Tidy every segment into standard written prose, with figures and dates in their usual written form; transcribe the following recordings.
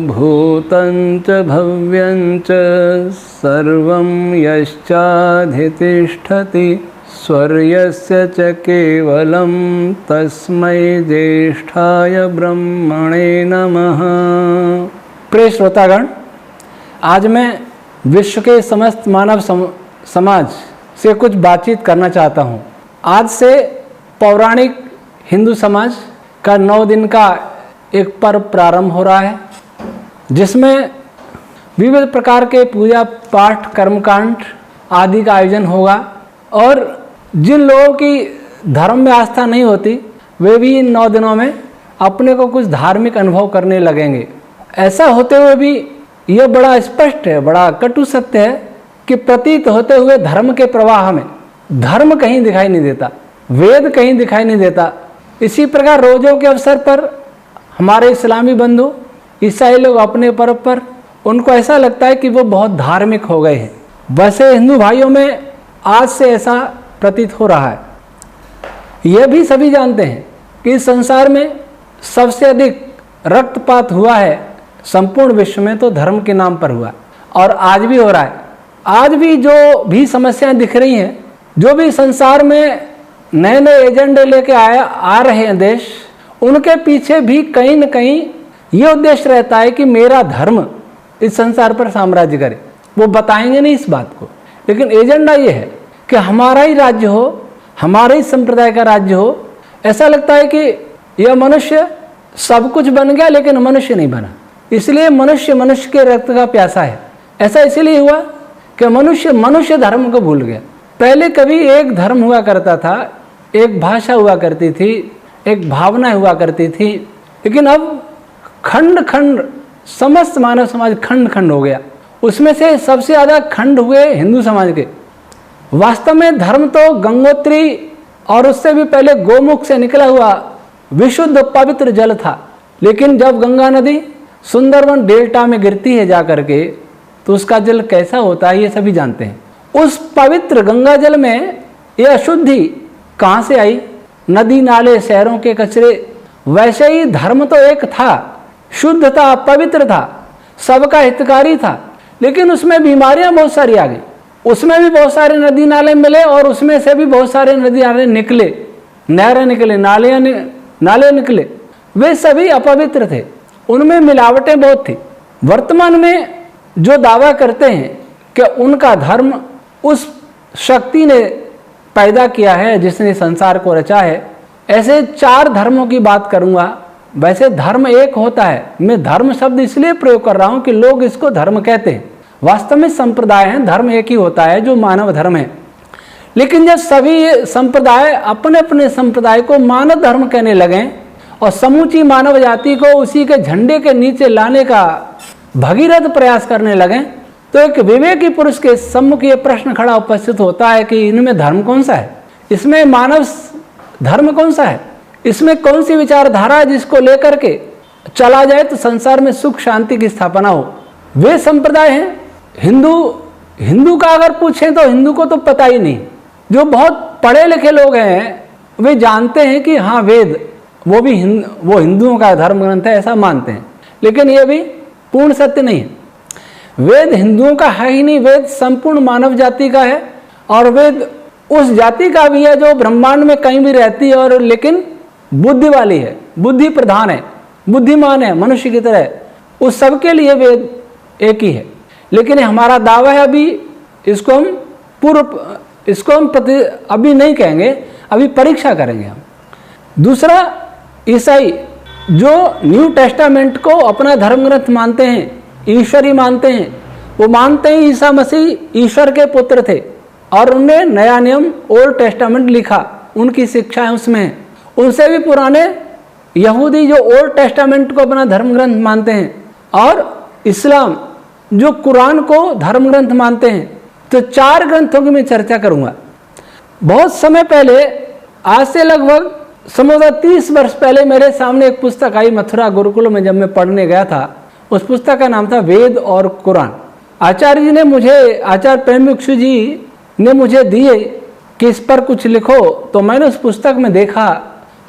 भूतं च भव्यं च सर्वं यश्चाधितिष्ठति स्वर्यस्य च केवलं तस्मै ज्येष्ठाय ब्रह्मणे नमः। प्रिय श्रोतागण, आज मैं विश्व के समस्त मानव समाज से कुछ बातचीत करना चाहता हूँ। आज से पौराणिक हिंदू समाज का 9 दिन का एक पर्व प्रारंभ हो रहा है, जिसमें विविध प्रकार के पूजा पाठ कर्मकांड आदि का आयोजन होगा। और जिन लोगों की धर्म में आस्था नहीं होती, वे भी इन 9 दिनों में अपने को कुछ धार्मिक अनुभव करने लगेंगे। ऐसा होते हुए भी यह बड़ा स्पष्ट है, बड़ा कटु सत्य है कि प्रतीत होते हुए धर्म के प्रवाह में धर्म कहीं दिखाई नहीं देता, वेद कहीं दिखाई नहीं देता। इसी प्रकार रोज़ों के अवसर पर हमारे इस्लामी बंधु ईसाई लोग अपने पर्व पर उनको ऐसा लगता है कि वो बहुत धार्मिक हो गए हैं। वैसे हिंदू भाइयों में आज से ऐसा प्रतीत हो रहा है। यह भी सभी जानते हैं कि इस संसार में सबसे अधिक रक्तपात हुआ है संपूर्ण विश्व में तो धर्म के नाम पर हुआ, और आज भी हो रहा है। आज भी जो भी समस्याएं दिख रही हैं, जो भी संसार में नए नए एजेंडे लेके आ रहे हैं देश, उनके पीछे भी कहीं न कहीं ये उद्देश्य रहता है कि मेरा धर्म इस संसार पर साम्राज्य करे। वो बताएंगे नहीं इस बात को, लेकिन एजेंडा ये है कि हमारा ही राज्य हो, हमारे ही संप्रदाय का राज्य हो। ऐसा लगता है कि यह मनुष्य सब कुछ बन गया लेकिन मनुष्य नहीं बना, इसलिए मनुष्य के रक्त का प्यासा है। ऐसा इसलिए हुआ कि मनुष्य धर्म को भूल गया। पहले कभी एक धर्म हुआ करता था, एक भाषा हुआ करती थी, एक भावना हुआ करती थी, लेकिन अब खंड खंड समस्त मानव समाज खंड खंड हो गया। उसमें से सबसे ज़्यादा खंड हुए हिंदू समाज के। वास्तव में धर्म तो गंगोत्री और उससे भी पहले गोमुख से निकला हुआ विशुद्ध पवित्र जल था, लेकिन जब गंगा नदी सुंदरवन डेल्टा में गिरती है जाकर के, तो उसका जल कैसा होता है ये सभी जानते हैं। उस पवित्र गंगा जल में ये अशुद्धि कहाँ से आई? नदी नाले शहरों के कचरे। वैसे ही धर्म तो एक था, शुद्ध था, पवित्र था, सबका हितकारी था, लेकिन उसमें बीमारियां बहुत सारी आ गई। उसमें भी बहुत सारे नदी नाले मिले और उसमें से भी बहुत सारे नदी नाले निकले, नहरें निकले, नाले निकले। वे सभी अपवित्र थे, उनमें मिलावटें बहुत थी। वर्तमान में जो दावा करते हैं कि उनका धर्म उस शक्ति ने पैदा किया है जिसने संसार को रचा है, ऐसे 4 धर्मों की बात करूंगा। वैसे धर्म एक होता है, मैं धर्म शब्द इसलिए प्रयोग कर रहा हूं कि लोग इसको धर्म कहते हैं। वास्तव में संप्रदाय है, धर्म एक ही होता है जो मानव धर्म है। लेकिन जब सभी संप्रदाय अपने अपने संप्रदाय को मानव धर्म कहने लगे और समूची मानव जाति को उसी के झंडे के नीचे लाने का भगीरथ प्रयास करने लगे, तो एक विवेकी पुरुष के सम्मुख ये प्रश्न खड़ा उपस्थित होता है कि इनमें धर्म कौन सा है, इसमें मानव धर्म कौन सा है, इसमें कौन सी विचारधारा है जिसको लेकर के चला जाए तो संसार में सुख शांति की स्थापना हो। वे संप्रदाय हैं हिंदू का अगर पूछें तो हिंदू को तो पता ही नहीं। जो बहुत पढ़े लिखे लोग हैं वे जानते हैं कि हाँ वेद वो हिंदुओं का धर्म ग्रंथ है, ऐसा मानते हैं, लेकिन ये भी पूर्ण सत्य नहीं है। वेद हिंदुओं का है ही नहीं, वेद संपूर्ण मानव जाति का है, और वेद उस जाति का भी है जो ब्रह्मांड में कहीं भी रहती है और लेकिन बुद्धि वाली है, बुद्धि प्रधान है, बुद्धिमान है, मनुष्य की तरह। उस सबके लिए वेद एक ही है। लेकिन हमारा दावा है, अभी इसको हम अभी नहीं कहेंगे, अभी परीक्षा करेंगे हम। दूसरा, ईसाई जो न्यू टेस्टामेंट को अपना धर्म ग्रंथ मानते हैं, ईश्वरी मानते हैं, वो मानते हैं ईसा मसीह ईश्वर के पुत्र थे और उन्होंने नया नियम ओल्ड टेस्टामेंट लिखा, उनकी शिक्षाएं उसमें हैं। उनसे भी पुराने यहूदी जो ओल्ड टेस्टामेंट को अपना धर्म ग्रंथ मानते हैं, और इस्लाम जो कुरान को धर्म ग्रंथ मानते हैं। तो 4 ग्रंथों की मैं चर्चा करूंगा। बहुत समय पहले, आज से लगभग समझो 30 वर्ष पहले, मेरे सामने एक पुस्तक आई मथुरा गुरुकुल में जब मैं पढ़ने गया था। उस पुस्तक का नाम था वेद और कुरान। आचार्य जी ने मुझे, आचार्य प्रेमभिक्षु जी ने मुझे दिए कि इस पर कुछ लिखो। तो मैंने उस पुस्तक में देखा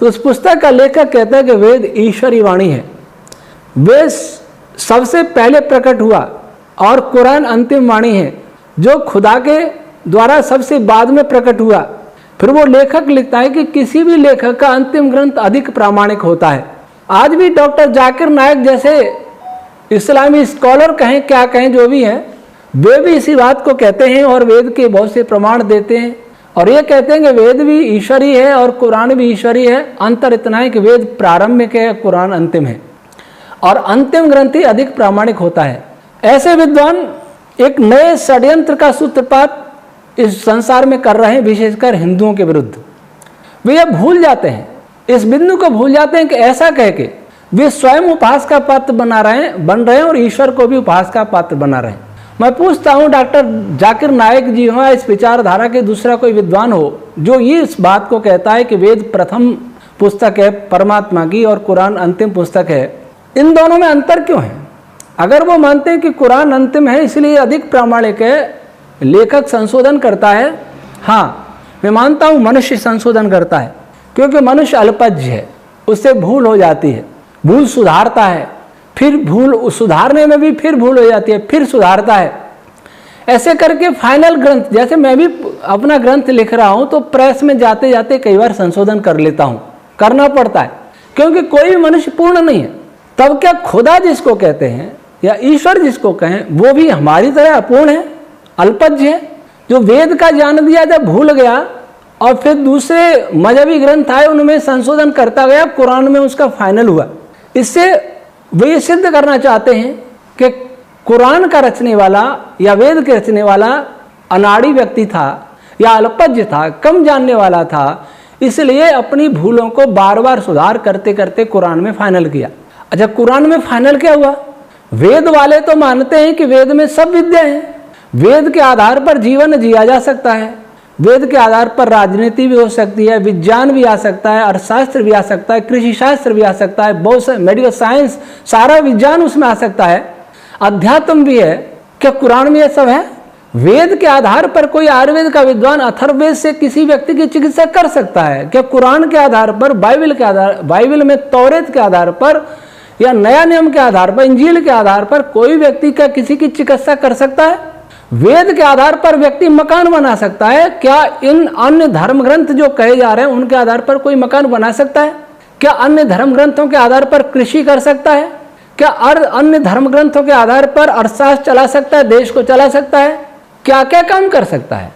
तो उस पुस्तक का लेखक कहता है कि वेद ईश्वरी वाणी है। सबसे पहले प्रकट हुआ और कुरान अंतिम वाणी है जो खुदा के द्वारा सबसे बाद में प्रकट हुआ। फिर वो लेखक लिखता है कि किसी भी लेखक का अंतिम ग्रंथ अधिक प्रामाणिक होता है। आज भी डॉक्टर जाकिर नायक जैसे इस्लामी स्कॉलर कहें क्या कहें जो भी हैं, वे भी इसी बात को कहते हैं और वेद के बहुत से प्रमाण देते हैं और ये कहते हैं कि वेद भी ईश्वरी है और कुरान भी ईश्वरी है। अंतर इतना है कि वेद प्रारंभिक है, कुरान अंतिम है और अंतिम ग्रंथ ही अधिक प्रामाणिक होता है। ऐसे विद्वान एक नए षड्यंत्र का सूत्रपात इस संसार में कर रहे हैं, विशेषकर हिंदुओं के विरुद्ध। वे यह भूल जाते हैं, इस बिंदु को भूल जाते हैं कि ऐसा कह के वे स्वयं उपहास का पात्र बन रहे हैं और ईश्वर को भी उपहास का पात्र बना रहे हैं। मैं पूछता हूँ डॉक्टर जाकिर नायक जी हो, इस विचारधारा के दूसरा कोई विद्वान हो जो ये इस बात को कहता है कि वेद प्रथम पुस्तक है परमात्मा की और कुरान अंतिम पुस्तक है, इन दोनों में अंतर क्यों है? अगर वो मानते हैं कि कुरान अंतिम है इसलिए अधिक प्रामाणिक है, लेखक संशोधन करता है, हाँ मैं मानता हूँ मनुष्य संशोधन करता है क्योंकि मनुष्य अल्पज्ञ है, उससे भूल हो जाती है, भूल सुधारता है, फिर भूल सुधारने में भी फिर भूल हो जाती है, फिर सुधारता है। ऐसे करके फाइनल ग्रंथ, जैसे मैं भी अपना ग्रंथ लिख रहा हूँ तो प्रेस में जाते जाते कई बार संशोधन कर लेता हूँ, करना पड़ता है क्योंकि कोई भी मनुष्य पूर्ण नहीं है। तब क्या खुदा जिसको कहते हैं या ईश्वर जिसको कहें वो भी हमारी तरह अपूर्ण है, अल्पज्ञ है, जो वेद का ज्ञान दिया जब भूल गया और फिर दूसरे मजहबी ग्रंथ आए उनमें संशोधन करता गया, कुरान में उसका फाइनल हुआ। इससे वे ये सिद्ध करना चाहते हैं कि कुरान का रचने वाला या वेद के रचने वाला अनाड़ी व्यक्ति था या अल्पज्ञ था, कम जानने वाला था, इसलिए अपनी भूलों को बार बार सुधार करते करते कुरान में फाइनल किया। अच्छा, कुरान में फाइनल क्या हुआ? वेद वाले तो मानते हैं कि वेद में सब विद्या है, वेद के आधार पर जीवन जिया जा सकता है, वेद के आधार पर राजनीति भी हो सकती है, विज्ञान भी आ सकता है, अर्थशास्त्र भी आ सकता है, कृषि शास्त्र भी आ सकता है, बहुत से मेडिकल साइंस, सारा विज्ञान उसमें आ सकता है, अध्यात्म भी है। क्या कुरान में यह सब है? वेद के आधार पर कोई आयुर्वेद का विद्वान अथर्ववेद से किसी व्यक्ति की चिकित्सा कर सकता है? क्या कुरान के आधार पर, बाइबल में तौरेत के आधार पर या नया नियम के आधार पर, इंजील के आधार पर कोई व्यक्ति का किसी की चिकित्सा कर सकता है? वेद के आधार पर व्यक्ति मकान बना सकता है, क्या इन अन्य धर्म ग्रंथ जो कहे जा रहे हैं उनके आधार पर कोई मकान बना सकता है? क्या अन्य धर्म ग्रंथों के आधार पर कृषि कर सकता है? क्या अन्य धर्म ग्रंथों के आधार पर अर्थशास्त्र चला सकता है, देश को चला सकता है? क्या क्या काम कर सकता है?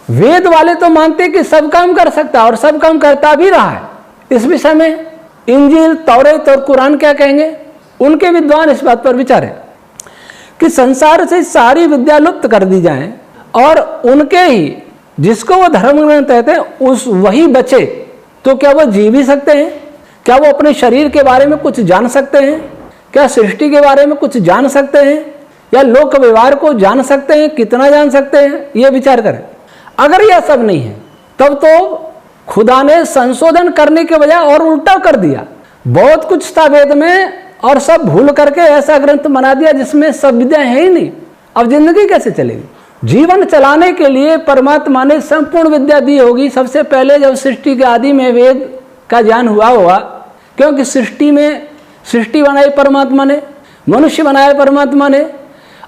वेद वाले तो मानते हैं कि सब काम कर सकता है और सब काम करता भी रहा है। इस विषय में इंजील, तौरेत और कुरान क्या कहेंगे? उनके विद्वान इस बात पर विचारें कि संसार से सारी विद्या लुप्त कर दी जाए और उनके ही जिसको वो धर्म ग्रंथ कहते हैं उस वही बचे, तो क्या वो जी भी सकते हैं? क्या वो अपने शरीर के बारे में कुछ जान सकते हैं? क्या सृष्टि के बारे में कुछ जान सकते हैं या लोक व्यवहार को जान सकते हैं? कितना जान सकते हैं? ये विचार करें। अगर यह सब नहीं है तब तो खुदा ने संशोधन करने के बजाय और उल्टा कर दिया। बहुत कुछ था वेद में और सब भूल करके ऐसा ग्रंथ बना दिया जिसमें सब विद्या है ही नहीं। अब जिंदगी कैसे चलेगी? जीवन चलाने के लिए परमात्मा ने संपूर्ण विद्या दी होगी। सबसे पहले जब सृष्टि के आदि में वेद का ज्ञान हुआ होगा, क्योंकि सृष्टि बनाई परमात्मा ने, मनुष्य बनाया परमात्मा ने,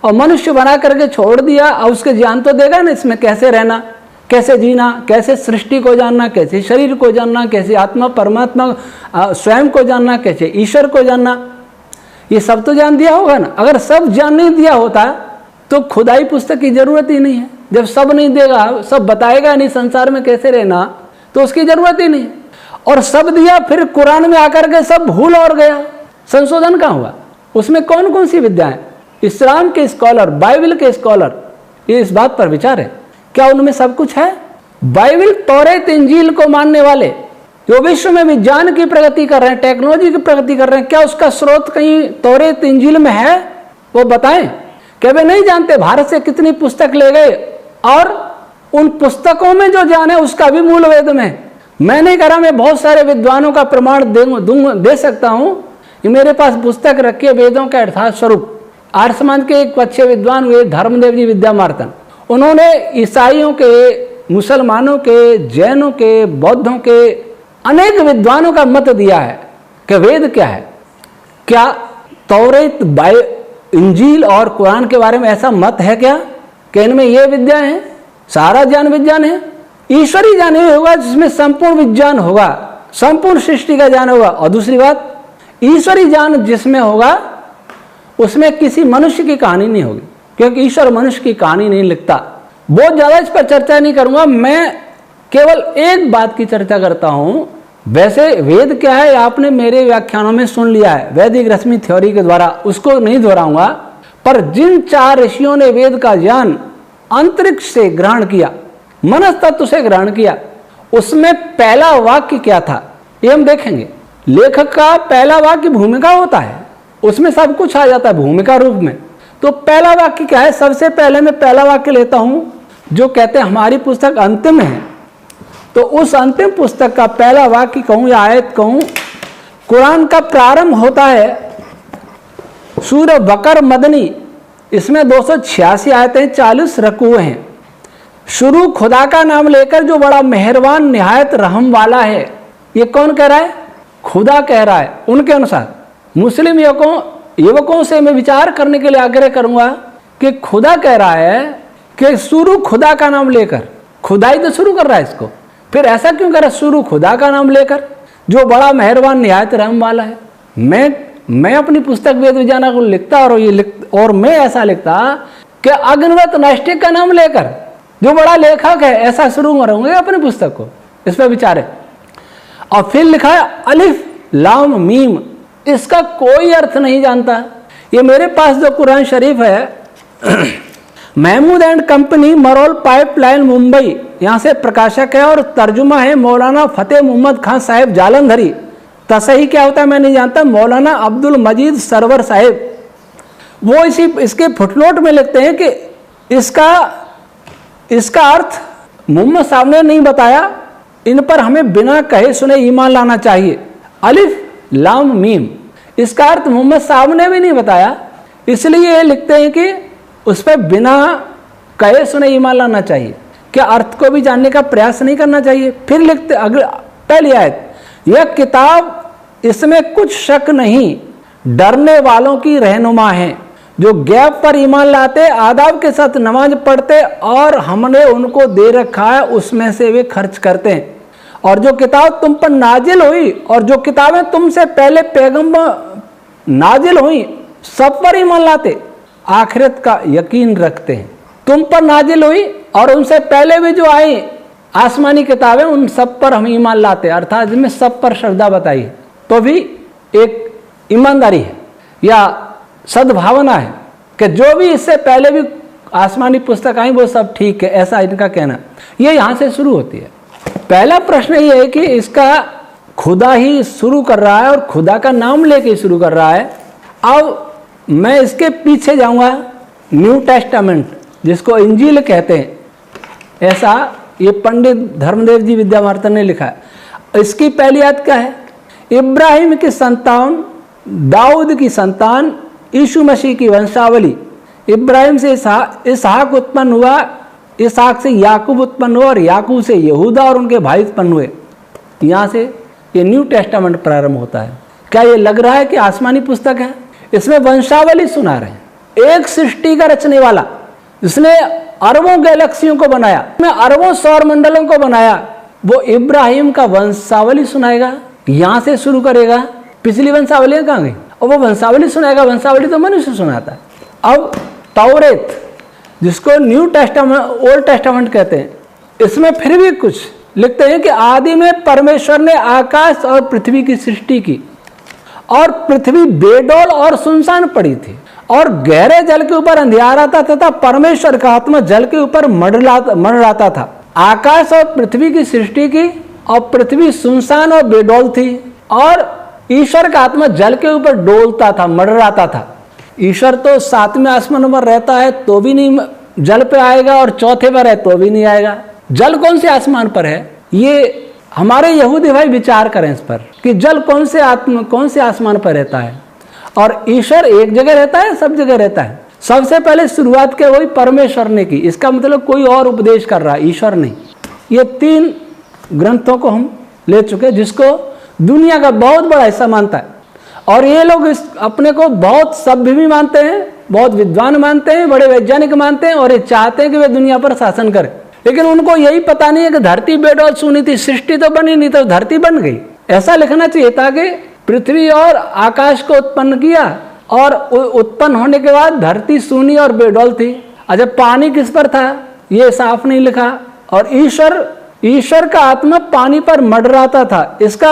और मनुष्य बना करके छोड़ दिया। और उसके ज्ञान तो देगा ना इसमें कैसे रहना, कैसे जीना, कैसे सृष्टि को जानना, कैसे शरीर को जानना, कैसे आत्मा परमात्मा स्वयं को जानना, कैसे ईश्वर को जानना, ये सब तो जान दिया होगा ना। अगर सब जान नहीं दिया होता तो खुदाई पुस्तक की जरूरत ही नहीं है। जब सब नहीं देगा, सब बताएगा नहीं संसार में कैसे रहना, तो उसकी जरूरत ही नहीं। और सब दिया फिर कुरान में आकर के सब भूल और गया, संशोधन कहाँ हुआ? उसमें कौन कौन सी विद्याएं? इस्लाम के स्कॉलर, बाइबल के स्कॉलर ये इस बात पर विचार है, क्या उनमें सब कुछ है? बाइबल, तौरेत, इंजील को मानने वाले जो विश्व में विज्ञान की प्रगति कर रहे हैं, टेक्नोलॉजी की प्रगति कर रहे हैं, क्या उसका स्रोत कहीं तौरेत इंजील में है? वो बताएं। क्या वे नहीं जानते भारत से कितनी पुस्तक ले गए और उन पुस्तकों में जो ज्ञान है उसका भी मूल वेद में? मैं नहीं करा, मैं बहुत सारे विद्वानों का प्रमाण दे सकता हूं। मेरे पास पुस्तक रखी है वेदों का अर्थात स्वरूप। आर्य समाज के एक अच्छे विद्वान हुए धर्मदेव जी विद्यामार्तन, उन्होंने ईसाइयों के, मुसलमानों के, जैनों के, बौद्धों के अनेक विद्वानों का मत दिया है कि वेद क्या है। क्या तौरेत, इंजील और कुरान के बारे में ऐसा मत है क्या कि इनमें ये विद्या है, सारा ज्ञान विज्ञान है? ईश्वरी ज्ञान ही होगा जिसमें संपूर्ण विज्ञान होगा, संपूर्ण सृष्टि का ज्ञान होगा। और दूसरी बात, ईश्वरी ज्ञान जिसमें होगा उसमें किसी मनुष्य की कहानी नहीं होगी, क्योंकि ईश्वर मनुष्य की कहानी नहीं लिखता। बहुत ज्यादा इस पर चर्चा नहीं करूंगा, मैं केवल एक बात की चर्चा करता हूं। वैसे वेद क्या है आपने मेरे व्याख्यानों में सुन लिया है, वैदिक रश्मि थ्योरी के द्वारा, उसको नहीं दोहराऊंगा। पर जिन 4 ऋषियों ने वेद का ज्ञान अंतरिक्ष से ग्रहण किया, मनस तत्व से ग्रहण किया, उसमें पहला वाक्य क्या था ये हम देखेंगे। लेखक का पहला वाक्य भूमिका होता है, उसमें सब कुछ आ जाता है भूमिका रूप में। तो पहला वाक्य क्या है? सबसे पहले मैं पहला वाक्य लेता हूं जो कहते हैं हमारी पुस्तक अंतिम है, तो उस अंतिम पुस्तक का पहला वाक्य कहूं या आयत कहूं, कुरान का प्रारंभ होता है सूरह बकर मदनी, इसमें 286 आयतें, 40 रकूए हैं। शुरू खुदा का नाम लेकर जो बड़ा मेहरबान निहायत रहम वाला है। ये कौन कह रहा है? खुदा कह रहा है। उनके अनुसार मुस्लिम युवकों से मैं विचार करने के लिए आग्रह करूंगा कि खुदा कह रहा है कि शुरू खुदा का नाम लेकर, खुदाई तो शुरू कर रहा है इसको, फिर ऐसा क्यों कर रहा है शुरू खुदा का नाम लेकर जो बड़ा मेहरबान निहायत रहम वाला है। मैं अपनी पुस्तक वेद विज्ञान को लिखता और मैं ऐसा लिखता कि अग्निवत नैष्टिक का नाम लेकर जो बड़ा लेखक है, ऐसा शुरू करूंगा अपनी पुस्तक को। इस पर विचारे। और फिर लिखा है अलिफ लाम मीम, इसका कोई अर्थ नहीं जानता। ये मेरे पास जो कुरान शरीफ है Mahmood and company, Marol pipeline, Mumbai, यहाँ से प्रकाशक है और तर्जुमा है मौलाना फतेह मोहम्मद खान साहिब जालंधरी। तसही क्या होता है मैं नहीं जानता, मौलाना अब्दुल मजीद सरवर साहिब। वो इसके फुटनोट में लिखते हैं कि इसका अर्थ मोहम्मद साहब ने नहीं बताया, इन पर हमें बिना कहे सुने ईमान लाना चाहिए। अलिफ लाम मीम, इसका अर्थ मोहम्मद साहब ने भी नहीं बताया, इसलिए ये लिखते हैं कि उस पर बिना कहे सुने ईमान लाना चाहिए। क्या अर्थ को भी जानने का प्रयास नहीं करना चाहिए? फिर लिखते अगले पहली आयत, यह किताब इसमें कुछ शक नहीं डरने वालों की रहनुमा है, जो गैब पर ईमान लाते, आदाब के साथ नमाज पढ़ते और हमने उनको दे रखा है उसमें से वे खर्च करते हैं। और जो किताब तुम पर नाजिल हुई और जो किताबें तुमसे पहले पैगंबर नाजिल हुई सब पर ईमान लाते, आखिरत का यकीन रखते हैं। तुम पर नाजिल हुई और उनसे पहले भी जो आई आसमानी किताबें, उन सब पर हम ईमान लाते, अर्थात जिनमें सब पर श्रद्धा बताई है, तो भी एक ईमानदारी है या सद्भावना है कि जो भी इससे पहले भी आसमानी पुस्तक आई वो सब ठीक है, ऐसा इनका कहना। ये यहाँ से शुरू होती है। पहला प्रश्न ये है कि इसका खुदा ही शुरू कर रहा है और खुदा का नाम लेके शुरू कर रहा है। अब मैं इसके पीछे जाऊंगा, न्यू टेस्टामेंट जिसको इंजील कहते हैं, ऐसा ये पंडित धर्मदेव जी विद्यावर्धन ने लिखा है। इसकी पहली आयत क्या है? इब्राहिम की संतान, दाऊद की संतान, यीशु मसीह की वंशावली। इब्राहिम से इसहाक उत्पन्न हुआ, इसहाक से याकूब उत्पन्न हुआ और याकूब से यहूदा और उनके भाई उत्पन्न हुए। यहाँ से ये न्यू टेस्टामेंट प्रारंभ होता है। क्या ये लग रहा है कि आसमानी पुस्तक है? इसमें वंशावली सुना रहे हैं। एक सृष्टि का रचने वाला जिसने अरबों गैलेक्सियों को बनाया, अरबों सौर मंडलों को बनाया, वो इब्राहिम का वंशावली सुनाएगा, यहाँ से शुरू करेगा। पिछली वंशावलियां कहाँ गई? और वो वंशावली सुनाएगा। वंशावली तो मनुष्य सुनाता है। अब तौरेत जिसको न्यू टेस्टामेंट, ओल्ड टेस्टामेंट कहते हैं, इसमें फिर भी कुछ लिखते हैं कि आदि में परमेश्वर ने आकाश और पृथ्वी की सृष्टि की और पृथ्वी बेडौल और सुनसान पड़ी थी और गहरे जल के ऊपर अंधियारा था तथा परमेश्वर का आत्मा जल के ऊपर मंडराता था। आकाश और पृथ्वी की सृष्टि की और पृथ्वी सुनसान और बेडौल थी और ईश्वर का आत्मा जल के ऊपर डोलता था, मंडराता था। ईश्वर तो 7वें आसमान पर रहता है तो भी नहीं जल पे आएगा और चौथे पर है तो भी नहीं आएगा। जल कौन से आसमान पर है? ये हमारे यहूदी भाई विचार करें इस पर कि जल कौन से आसमान पर रहता है और ईश्वर एक जगह रहता है, सब जगह रहता है। सबसे पहले शुरुआत के वही परमेश्वर ने की, इसका मतलब कोई और उपदेश कर रहा है, ईश्वर नहीं। ये 3 ग्रंथों को हम ले चुके जिसको दुनिया का बहुत बड़ा हिस्सा मानता है और ये लोग अपने को बहुत सभ्य भी मानते हैं, बहुत विद्वान मानते हैं, बड़े वैज्ञानिक मानते हैं, और ये चाहते हैं कि वे दुनिया पर शासन करें। लेकिन उनको यही पता नहीं है कि धरती बेडौल सूनी थी, सृष्टि तो बनी नहीं, तो धरती बन गई। ऐसा लिखना चाहिए था कि पृथ्वी और आकाश को उत्पन्न किया, और उत्पन्न होने के बाद धरती सूनी और बेडौल थी। अच्छा, पानी किस पर था ये साफ नहीं लिखा। और ईश्वर का आत्मा पानी पर मंडराता था। इसका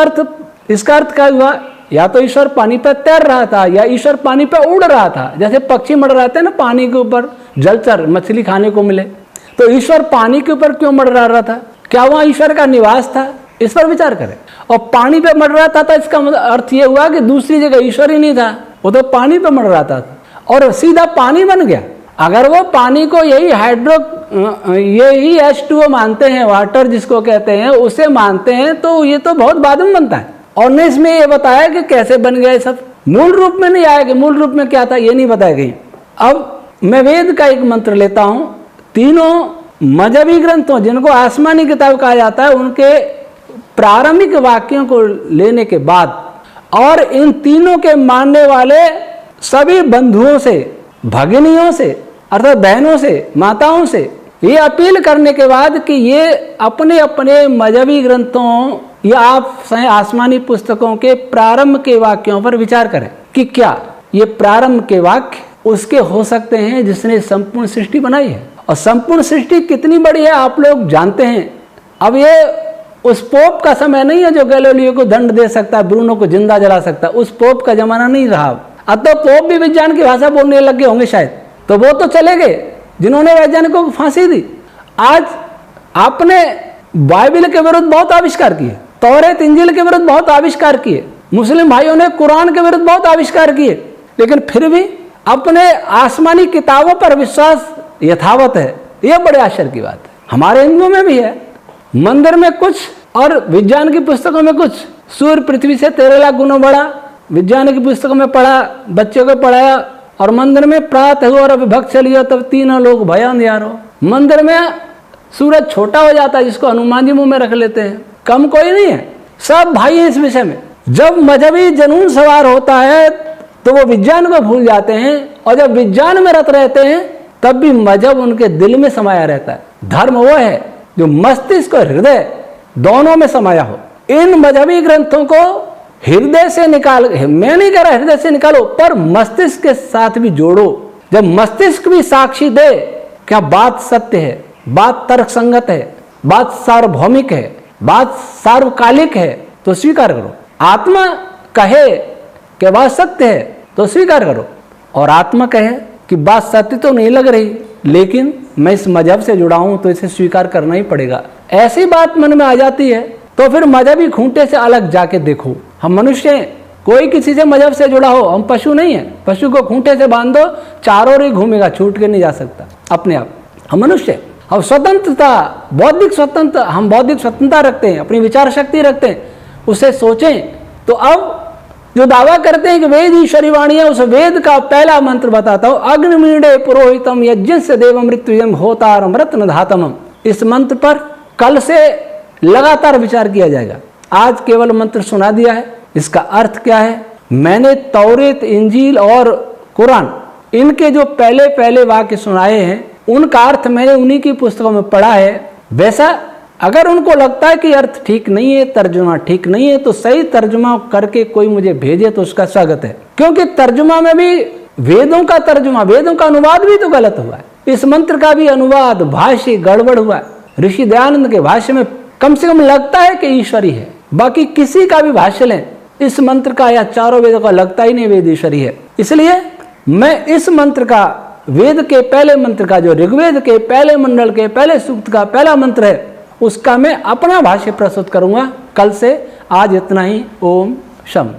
अर्थ क्या हुआ? या तो ईश्वर पानी पर तैर रहा था, या ईश्वर पानी पर उड़ रहा था। जैसे पक्षी मंडराते हैं ना पानी के ऊपर, जलचर मछली खाने को मिले, तो ईश्वर पानी के ऊपर क्यों मंडरा रहा था? क्या वहां ईश्वर का निवास था? इस पर विचार करें। और पानी पे मंडराता था, इसका अर्थ यह हुआ कि दूसरी जगह ईश्वर ही नहीं था, वो तो पानी पे मंडराता था और सीधा पानी बन गया। अगर वो पानी को यही H2O मानते हैं, वाटर जिसको कहते हैं, उसे मानते हैं, तो ये तो बहुत बाद में बनता है। और ने इसमें ये बताया कि कैसे बन गया ये सब, मूल रूप में नहीं आया कि मूल रूप में क्या था ये नहीं बताया गई। अब मैं वेद का एक मंत्र लेता हूं। तीनों मजहबी ग्रंथों, जिनको आसमानी किताब कहा जाता है, उनके प्रारंभिक वाक्यों को लेने के बाद और इन तीनों के मानने वाले सभी बंधुओं से, भगिनियों से, अर्थात बहनों से, माताओं से ये अपील करने के बाद कि ये अपने अपने मजहबी ग्रंथों या आप आसमानी पुस्तकों के प्रारंभ के वाक्यों पर विचार करें कि क्या ये प्रारंभ के वाक्य उसके हो सकते हैं जिसने संपूर्ण सृष्टि बनाई है। और संपूर्ण सृष्टि कितनी बड़ी है आप लोग जानते हैं। अब ये उस पोप का समय नहीं है जो गैलीलियो को दंड दे सकता है, ब्रूनो को जिंदा जला सकता है। उस पोप का जमाना नहीं रहा। अब तो पोप भी विज्ञान की भाषा बोलने लग गए होंगे शायद, तो वो तो चले गए जिन्होंने वैज्ञानिकों को फांसी दी। आज आपने बाइबल के विरुद्ध बहुत आविष्कार किए, तौरेत इंजील के विरुद्ध बहुत आविष्कार किए, मुस्लिम भाइयों ने कुरान के विरुद्ध बहुत आविष्कार किए, लेकिन फिर भी अपने आसमानी किताबों पर विश्वास यथावत है। यह बड़े आश्चर्य की बात है। हमारे हिंदुओं में भी है, मंदिर में कुछ और विज्ञान की पुस्तकों में कुछ। सूर्य पृथ्वी से 13 लाख गुना बड़ा, विज्ञान की पुस्तकों में पढ़ा, बच्चों को पढ़ाया, और मंदिर में प्रातः हुआ और विभक्त चलिए तब तीनों लोग भय अंधियार हो। मंदिर में सूरज छोटा हो जाता है जिसको हनुमान जी मुंह में रख लेते हैं, कम कोई नहीं है, सब भाई हैं इस विषय में। जब मजहबी जनून सवार होता है तो वो विज्ञान को भूल जाते हैं, और जब विज्ञान में रत रहते हैं तब भी मजहब उनके दिल में समाया रहता है। धर्म वो है जो मस्तिष्क और हृदय दोनों में समाया हो। इन मजहबी ग्रंथों को हृदय से निकाल, मैं नहीं कह रहा हृदय से निकालो, पर मस्तिष्क के साथ भी जोड़ो। जब मस्तिष्क भी साक्षी दे क्या बात सत्य है, बात तर्क संगत है, बात सार्वभौमिक है, बात सार्वकालिक है, तो स्वीकार करो। आत्मा कहे कि बात सत्य है तो स्वीकार करो, और आत्मा कहे कि बात सत्य तो नहीं लग रही लेकिन मैं इस मजहब से जुड़ा हूं तो इसे स्वीकार करना ही पड़ेगा। ऐसी बात मन में आ जाती है तो फिर मजहबी खूंटे से अलग जाके देखो। हम मनुष्य हैं, कोई किसी से मजहब से जुड़ा हो, हम पशु नहीं है। पशु को खूंटे से बांध दो, चारों ओर ही घूमेगा, छूट के नहीं जा सकता अपने आप। हम मनुष्य, हम स्वतंत्रता, बौद्धिक स्वतंत्र, हम बौद्धिक स्वतंत्रता रखते हैं, अपनी विचार शक्ति रखते हैं, उसे सोचें। तो अब जो दावा करते हैं कि वेद ईश्वरी वाणी है, उस वेद का पहला मंत्र बताता हूं, अग्निमीडे पुरोहितम यज्ञ से देव मृत्युजम होतारम रत्न धातमम। इस मंत्र पर कल से लगातार विचार किया जाएगा। आज केवल मंत्र सुना दिया है, इसका अर्थ क्या है? मैंने तौरेत, इंजील और कुरान, इनके जो पहले पहले वाक्य सुनाए हैं, उनका अर्थ मैंने उन्हीं की पुस्तकों में पढ़ा है। वैसा अगर उनको लगता है कि अर्थ ठीक नहीं है, तर्जुमा ठीक नहीं है, तो सही तर्जुमा करके कोई मुझे भेजे तो उसका स्वागत है। क्योंकि तर्जुमा में भी वेदों का तर्जुमा, वेदों का अनुवाद भी तो गलत हुआ है। इस मंत्र का भी अनुवाद, भाष्य गड़बड़ हुआ है। ऋषि दयानंद के भाष्य में कम से कम लगता है कि ईश्वरी है, बाकी किसी का भी भाष्य लें, इस मंत्र का या चारों वेदों का लगता ही नहीं वेद ईश्वरी है। इसलिए मैं इस मंत्र का, वेद के पहले मंत्र का, जो ऋग्वेद के पहले मंडल के पहले सूक्त का पहला मंत्र है, उसका मैं अपना भाष्य प्रस्तुत करूंगा कल से। आज इतना ही। ओम शम।